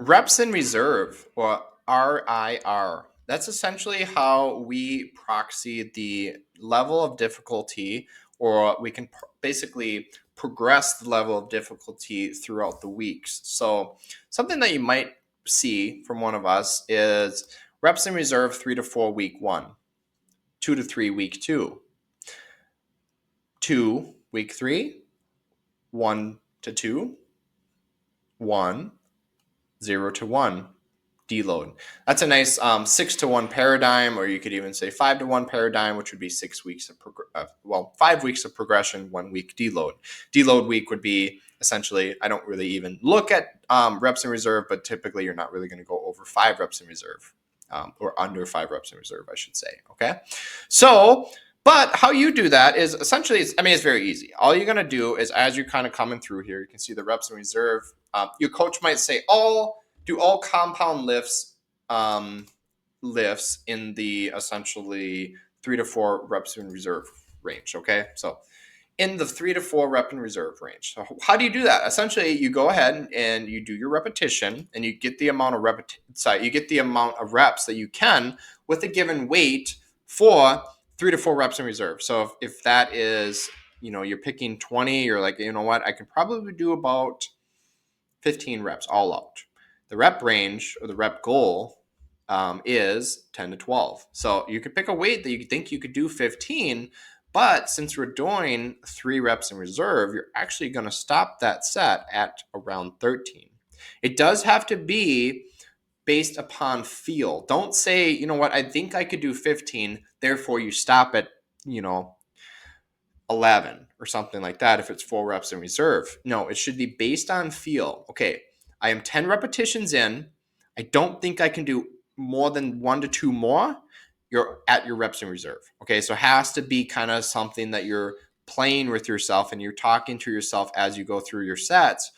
Reps in reserve, or RIR. That's essentially how we proxy the level of difficulty, or we can basically progress the level of difficulty throughout the weeks. So, something that you might see from one of us is reps in reserve 3 to 4 week 1, 2 to 3 week 2, 2 week 3, 1 to 2, 1, 0 to 1. Deload. That's a nice 6 to 1 paradigm, or you could even say 5 to 1 paradigm, which would be 6 weeks of 5 weeks of progression, 1 week deload. Deload week would be essentially, I don't really even look at reps in reserve, but typically you're not really going to go over 5 reps in reserve, or under 5 reps in reserve, I should say. Okay, so. But how you do that is essentially, it's very easy. All you're going to do is, as you're kind of coming through here, you can see the reps in reserve. Your coach might say, do all compound lifts in the essentially 3 to 4 reps in reserve range. Okay, so in the 3 to 4 rep in reserve range. So how do you do that? Essentially, you go ahead and you do your repetition, and you get the amount of reps that you can with a given weight for 3 to 4 reps in reserve. So if that is, you're picking 20, you're like, you know what, I can probably do about 15 reps all out. The rep range, or the rep goal, is 10 to 12. So you could pick a weight that you think you could do 15, but since we're doing 3 reps in reserve, you're actually going to stop that set at around 13. It does have to be based upon feel. Don't say, you know what, I think I could do 15, therefore you stop at, 11 or something like that if it's 4 reps in reserve. No, it should be based on feel. Okay, I am 10 repetitions in. I don't think I can do more than 1 to 2 more. You're at your reps in reserve. Okay, so it has to be kind of something that you're playing with yourself and you're talking to yourself as you go through your sets.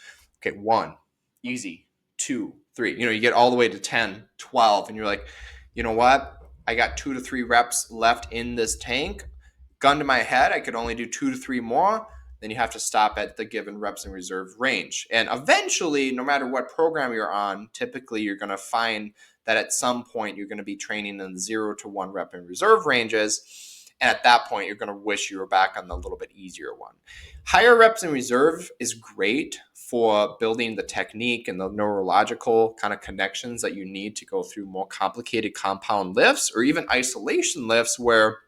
Okay, 1, easy. 2, 3. You get all the way to 10, 12, and you're like, you know what? I got 2 to 3 reps left in this tank. Gun to my head, I could only do 2 to 3 more. Then you have to stop at the given reps in reserve range. And eventually, no matter what program you're on, typically you're going to find that at some point you're going to be training in 0 to 1 rep in reserve ranges. And at that point, you're going to wish you were back on the little bit easier one. Higher reps in reserve is great for building the technique and the neurological kind of connections that you need to go through more complicated compound lifts, or even isolation lifts where,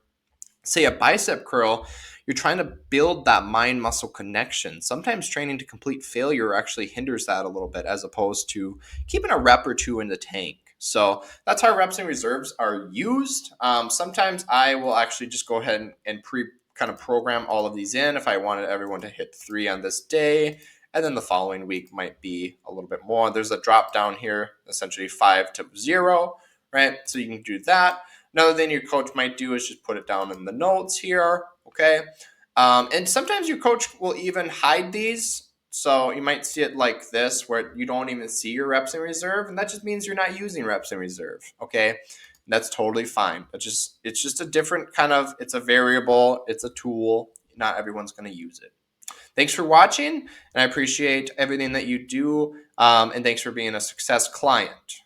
say, a bicep curl, you're trying to build that mind muscle connection. Sometimes training to complete failure actually hinders that a little bit, as opposed to keeping a rep or 2 in the tank. So that's how reps and reserves are used. Sometimes I will actually just go ahead and program all of these in if I wanted everyone to hit 3 on this day, and then the following week might be a little bit more. There's a drop down here, essentially 5 to 0, right? So you can do that. Another thing your coach might do is just put it down in the notes here, okay? And sometimes your coach will even hide these. So you might see it like this, where you don't even see your reps in reserve, and that just means you're not using reps in reserve, okay? And that's totally fine. It's just a different it's a variable, it's a tool. Not everyone's going to use it. Thanks for watching, and I appreciate everything that you do, and thanks for being a success client.